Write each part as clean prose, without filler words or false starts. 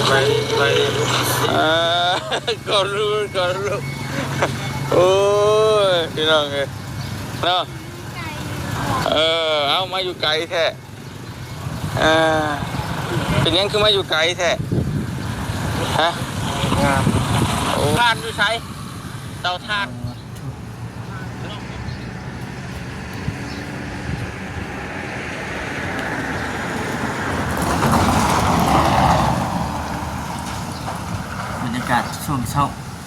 ไปก็รู้โอ้ยพี่น้องเอ้ยเนาะเอามาอยู่ไกลแท้เป็นยังคือมาอยู่ไกลแท้ฮะทานอยู่ใช้เตาทานบรรยากาศช่วงเช้า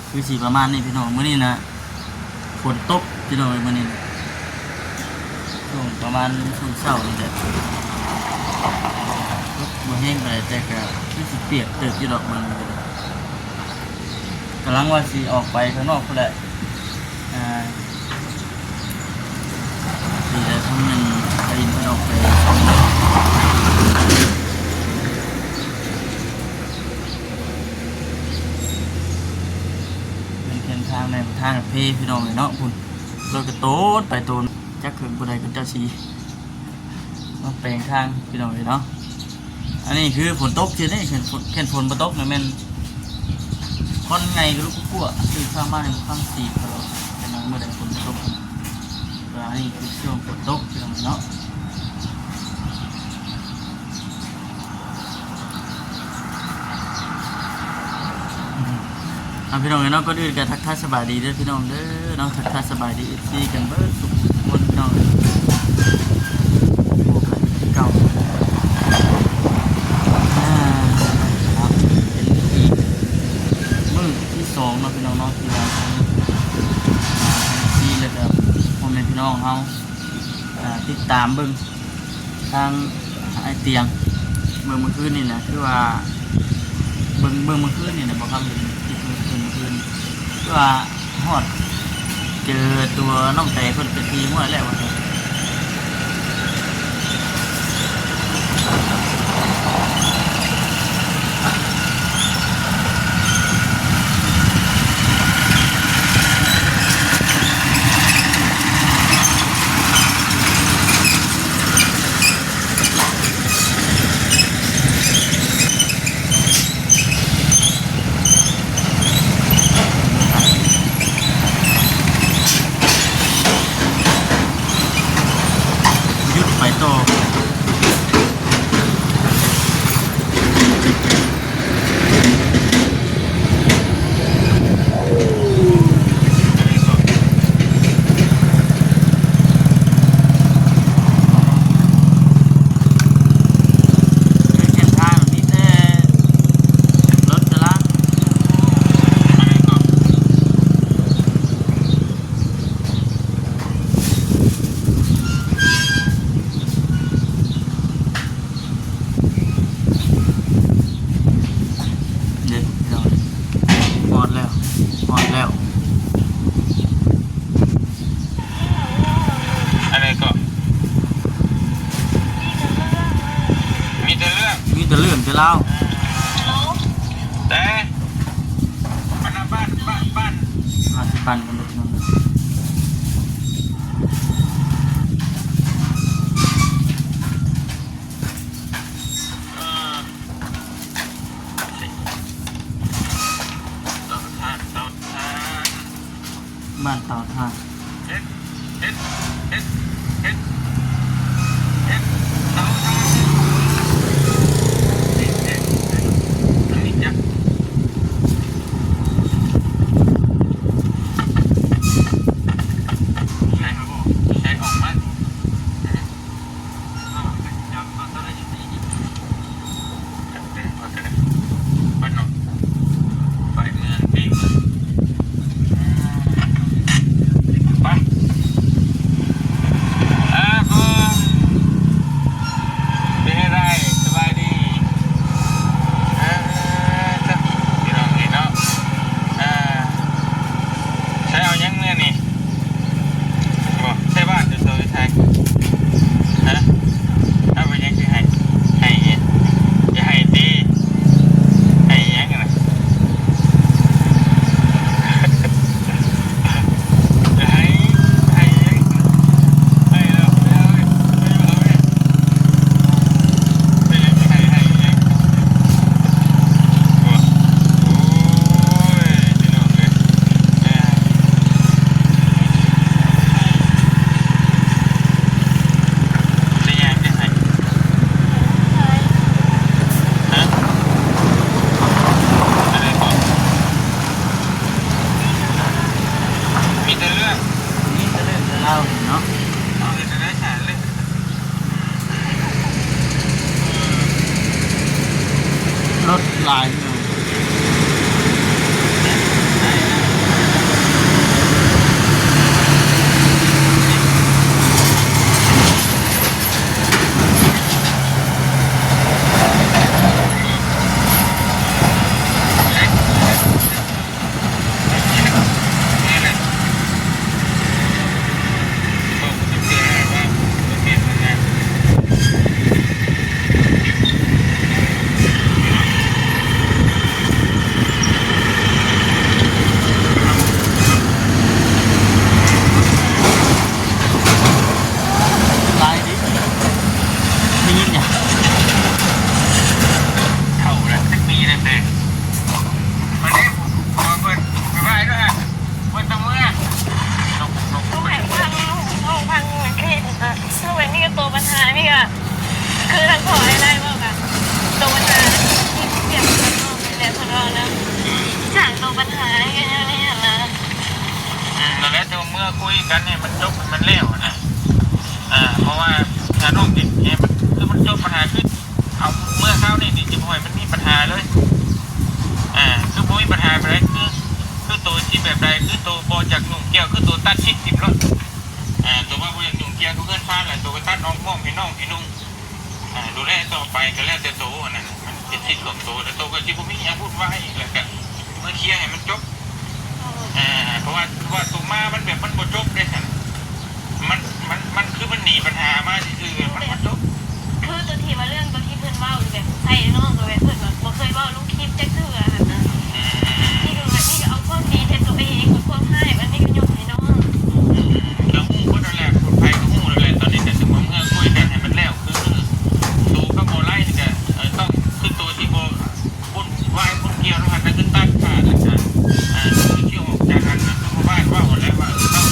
คือสีประมาณนี้พี่น้องมื้อนี้นะฝนตกพี่น้องมื้อนี้ช่วงประมาณช่วงเช้านี่แหละบ่แห้งไปแต่ก็คือสิเปียกเติบอยู่ดอกมันกำลังว่าสิออกไปข้างนอกพุ่นแหละสิได้ทำนึงไปอินออกไปทางในทางเพพี่น้องเนาะคุณเราก็โต๊ดไปโตนจักขึ้นผู้ใดเป็นเจ้าชีมาแปลงทางพี่น้องเนาะอันนี้คือฝนตกเช่นนี้แค่ฝนมาตกเนี่ยมันคนไงก็ลูกกั้วคือข้างบ้านข้างสีตลอดแต่นั้นเมื่อใดฝนตกอันนี้คือช่วงฝนตกพี่น้องเนาะพี่น้องเนาะก็ดื้อกันทักทายสบายดีเด้อพี่น้องเด้อน้องทักทายสบายดีFCกันเบิดสุขคนพี่น้องโอ้กันเก่าครับเป็นอีกมื้อที่2เนาะพี่น้องเนาะที่ว่าที่เลยครับพ่อแม่พี่น้องเฮาติดตามเบิ่งทางไอ้เตียงเมื่อคืนนี่นะคือว่าเบิ่งเมื่อคืนนี่นะบ่ครับว่าหอดเจอตัวน้องแต่คนเป็นทีมั่วแล้ววะไปต่อจะเลื่อนจะเล่าแต่บ้านมาสิปันกันเลยน้องบ้านเตาถ่าน รถลายพี่น้องลายดิไม่ยินเนี่ย เท่าแล้วสักปีเลยแต่วันนี้ผมเปิดไปไหว้ด้วยวันตะเมื่อลง ห้องพังห้องพังคือถ้าเป็นนี่ก็ตัวปัญหานี่ก็คือทั้งขอให้ได้บ้างอะตัวปัญหาที่เปลี่ยนเป็นห้องในพนักนะจากตัวปัญหาแค่นี้นะ นั่นแหละตัวเมื่อคุยกันเนี่ยมันจบมันเร็วนะเพราะว่าถ้าน้องติดเนี่ยมันคือมันจบปัญหาขึ้นเอาเมื่อเข้านี่ดิจิทัลมันมีปัญหาเลยคือบ่มีปัญหาไปเลยคือตัวที่แบบใดคือตัวบอจากหนุ่มเกี่ยวคือตัวตัดชิด10รถตัวว่าบอจากหนุ่มเกี่ยวก็เกินฟ้าแหละตัวก็ตัดน้องม่วงพี่น้องพี่นุ่งดูแลต่อไปก็แล้วแต่โตนั่นมันเป็นชิดของโตแต่โตก็ที่ผมมีอย่างพูดว่าให้อีกแล้วกันเมื่อเคลียร์ให้มันจบเพราะว่าตัวมามันแบบมันบ่จบได้สั่นมันคือมันหนีปัญหามาคือมันบ่จบ คือตัวที่ว่าเรื่องตัวที่เพื่อนเล่าแบบใส่น้องตัวแบบเพื่อนแบบบ่เคยเล่าลูกคลิปแจ็คเถื่อนะนี่ก็แบบนี่ก็เอาความดีแทนตัวเองกับความให้อันนี้ก็ยกให้น้อง แล้วหูก็นั่นแหละคนไทยก็หูนั่นแหละตอนนี้แต่ถึงว่าเมื่อคุยกันให้มันแล้วคือตัวก็โบไล่นี่ก็ต้องคือตัวที่โบปุ่นวายปุ่นเกี่ยวนะครับนั่นคือตั้งขาดนะครับคือเกี่ยวออกจากกันนะเพราะว่าหมดแล้วว่าต้อง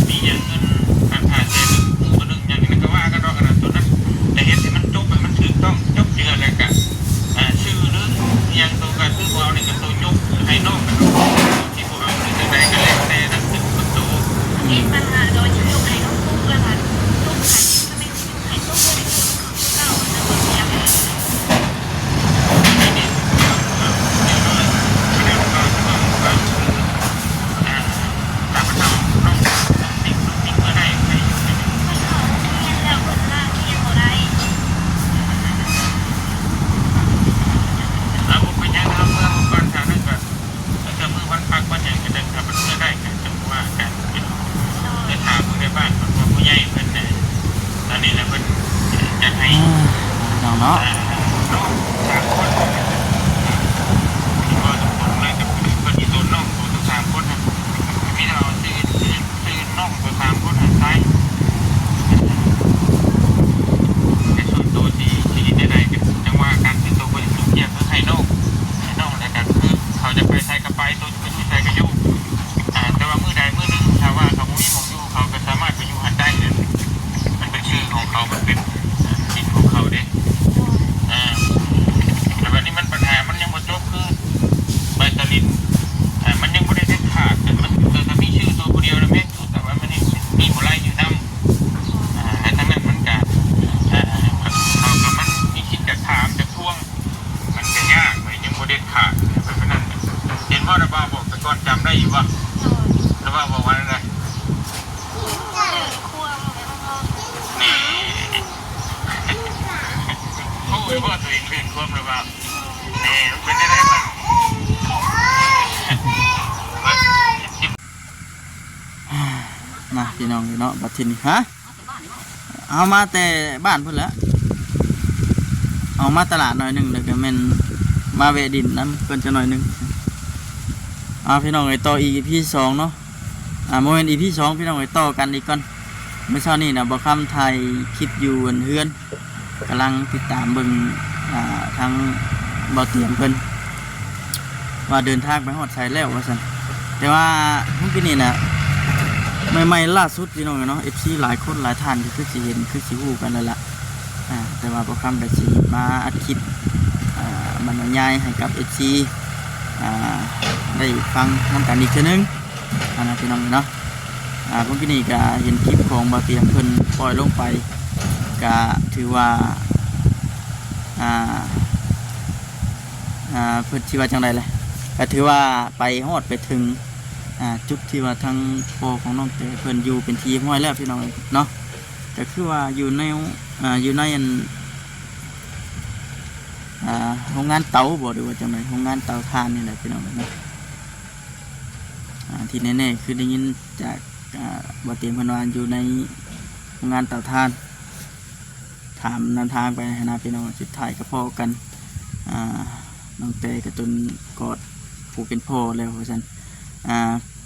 มีอย่างเงินผ่านเจนึงหูนึงอย่างนี้ก็ว่ากันรอกันตัวนั้นแต่เห็นที่มันจบมันถูกต้องจบเจือเลยกันชื่อหรือยังตัวการซื้อเอาเนี่ยก็ตัวยกให้นอกที่พวกเอาถึงใดก็แล้วแต่นั่นคือตัว มีปัญหาโดยที่ลูกไข่ต้องทุกข์แล้วค่ะทุกข์ไข่ไม่ทุกข์ไข่ทุกข์เลยคือเก่านะคนเนี้ย มันขอเรียนแล้วคนล่างเรียนบ่ได้น้องเนาะเขาจะไปใช้กระไปตัวจะไปใช้กระยุแต่ว่ามือใดมือนึงถ้าว่าเขาไม่มีมองอยู่เขาก็สามารถไปอยู่หันได้เลยมันเป็นชื่อของเขามันเป็นดินของเขาเด้แต่วันนี้มันปัญหามันยังบ่จบคือใบตะลินมันยังไม่ได้เด็ดขาดแต่มันจะมีชื่อตัวผู้เดียวนะแม่แต่ว่ามันมีผู้ไล่อยู่นำทั้งนั้นมันก็เขากับมันมีคิดจะถามจะพ่วงมันจะยากไปยังบ่เด็ดขาดเพราะฉะนั้นเห็นว่าระบาบอกแต่ก่อนจำได้อยู่ว่าระบาบอกว่าอะไรนี่โอ้ยว่าตัวเองเป็นความระบานี่เป็นได้ไหมมาพี่น้องเนาะบัดทีนี้ฮะเอามาแต่บ้านเพิ่นแล้วเอามาตลาดหน่อยหนึงแล้วก็แม่นมาเวะดินน้ำเพิ่นจะหน่อยหนึงเอาพี่น้องไอ้ต่ออีพี2เนาะโมเมนต์ EP 2พี่น้องไอ้ต่อกันอีกก่อนเมื่อเช้านี้นะบ่คำไทยคลิปอยู่บนเฮือนกำลังติดตามเบิ่งทางบ่เตรียมเพิ่นว่าเดินทางไปฮอดไสแล้วว่าซั่นแต่ว่าเมื่อกี้นี่น่ะใหม่ๆล่าสุดพี่น้องเนาะ FC หลายคนหลายท่านคือสิเห็นคือสิฮู้กันแล้วล่ะแต่ว่าบ่คำได้สิมาอัดคลิปบรรยายให้กับ FC ได้ฟังนำกันอีกเทื่อนึงนะพี่น้องเนาะเมื่อกี้นี่ก็เห็นคลิปของบ่เตรียมเพิ่นปล่อยลงไปก็ถือว่า เพิ่นสิว่าจังได๋ล่ะก็ถือว่าไปฮอดไปถึงจุดที่ว่าทางพ่อของน้องเตเพิ่นอยู่เป็นที่ห้อยแล้วพี่น้องเนาะก็คือว่าอยู่ในอยู่ในอันโรงงานเตาบ่หรือว่าจังได๋โรงงานเตาถ่านนี่แหละพี่น้องเนาะที่แน่ๆคือได้ยินจากบ่เตรียมเพิ่นว่าอยู่ในโรงงานเตาถ่านถามนำทางไปนะพี่น้องสุดท้ายก็พอกันน้องเตกับตนกอดผู้เป็นพ่อแล้วว่าซั่น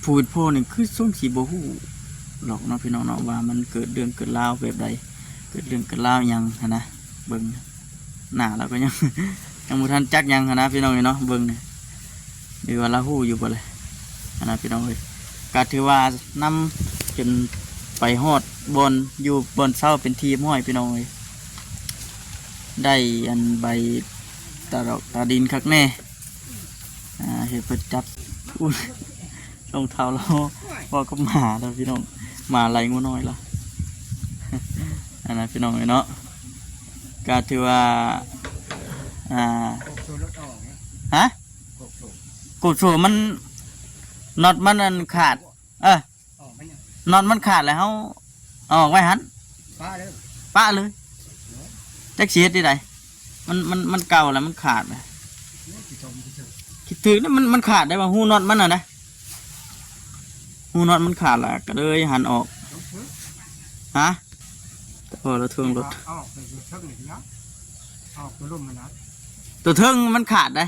ผู้เป็นพ่อนี่คือส่งสิบ่ฮู้หรอกเนาะพี่น้องเนาะว่ามันเกิดเรื่องเกิดราวแบบใดเกิดเรื่องเกิดราวหยังหันนะเบิ่งหน้าเราก็ยัง ยังบ่ทันจักหยังหันนะพี่น้องเนาะเบิ่งนี่หรือว่าเราฮู้อยู่บ่เลยหันนะพี่น้องเอ้ยก็ถือว่านำจนไปฮอดบนอยู่บนเสาเป็นทีม้อยพี่น้องเอ้ยได้อันใบตาดอกตาดินคักแน่เห็นเพิ่นจับอุ้ยรองเท้าเราว่าก็หมาแล้วพี่น้องหมาไหลงูน้อยละ อันนั้นพี่น้องเนาะก็ถือว่าฮะกูโฉมันน็อตมันขาดน็อตมันขาดแล้วเขาออกไว้หันป้าเลยจักเสียดที่ไหนมันเก่าแล้วมันขาดเลยคิดถึงนี่มันขาดได้ป่ะหูน็อตมันนะหูน็อตมันขาดแล้วก็เลยหันออกฮะพอเราทวงรถตัวเทิงมันขาดได้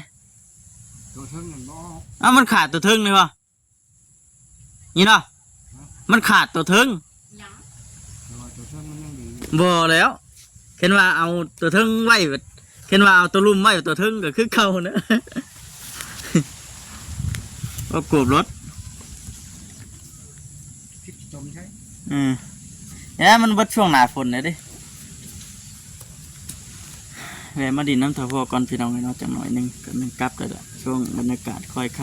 มันขาดตัวเทิงเลยป่ะนี่เนาะมันขาดตัวเทิงบ่แล้วเห็นว่าเอาตัวเทิงไว้เห็นว่าเอาตัวลุ่มไว้ตัวเทิงก็คือเขาเนอะ ก็กบรถเนี่ยมันวัดช่วงหนาฝนเลยดิแวะมาดินน้ำตาพอก่อนพี่น้องเนาะจังหน่อยหนึงก็มันกลับกันละช่วงบรรยากาศค่อยค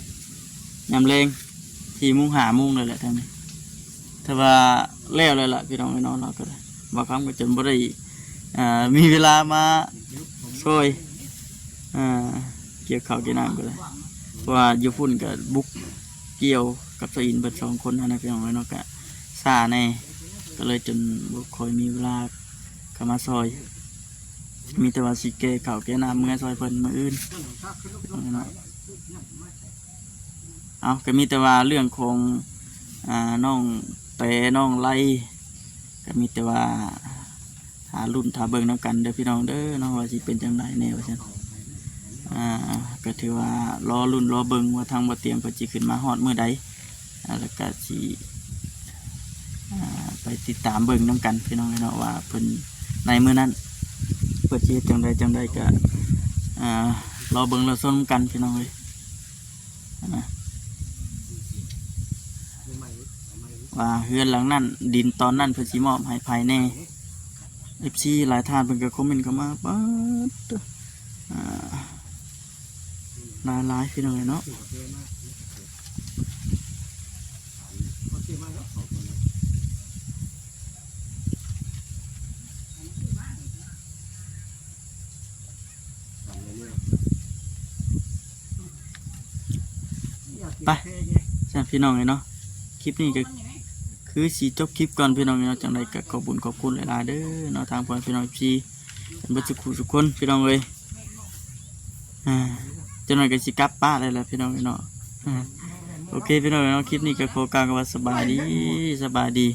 ำยำเลง4:00-5:00เลยแหละท่านนี้ถ้าว่าแล้วเลยล่ะพี่น้องเนาะเราก็ได้บางครั้งก็จนบ่ได้มีเวลามาช่วยเกี่ยวข้าวเกี่ยวน้ำก็เลยว่าอยู่ฝุ่นกับบุกเกี่ยวกับสอินเบิด2 คนนะพี่น้องเนาะก็ซาแน่ก็เลยจนบุกคอยมีเวลาเข้ามาซอยมีแต่ว่าสิเกข้าวเกี่ยวน้ำเมื่อซอยเพิ่นมื้ออื่นเนาะเอาก็มีแต่ว่าเรื่องของน้องแต่น้องไล่ก็มีแต่ว่าหารุ่นหาเบิ่งน้ำกันเด้อพี่น้องเด้อเนาะว่าสิเป็นจังไดแน่ว่าซั่นก็ถือว่ารอรุ่นรอเบิ่งว่าทางบ่เตรียมเพิ่นสิขึ้นมาฮอดมื้อใดแล้วก็สิไปติดตามเบิ่งน้ำกันพี่น้องเนาะว่าเพิ่นในมื้อนั้นเพิ่นสิเฮ็ดจังใดก็รอเบิ่งรอชมกันพี่น้องเอ้ยว่าเฮือนหลังนั้นดินตอนนั้นเพิ่นสิมอบให้ภายใน FC หลายท่านเพิ่นก็คอมเมนต์เข้ามาป๊าดหลายพี่น้องเนาะไปใช่พี่น้องเนาะคลิปนี้ก็คือสีจบคลิปก่อนพี่น้องเนาะจังไรก็ขอบคุณหลายๆเด้อเนาะทางพี่น้องพี่เป็นบัตรสุขคนพี่น้องเลยจังไรก็สิกลับป้าเลยแหละพี่น้องเนาะโอเคพี่น้องเนาะคลิปนี้ก็ขอกล่าวคำว่าสบายดี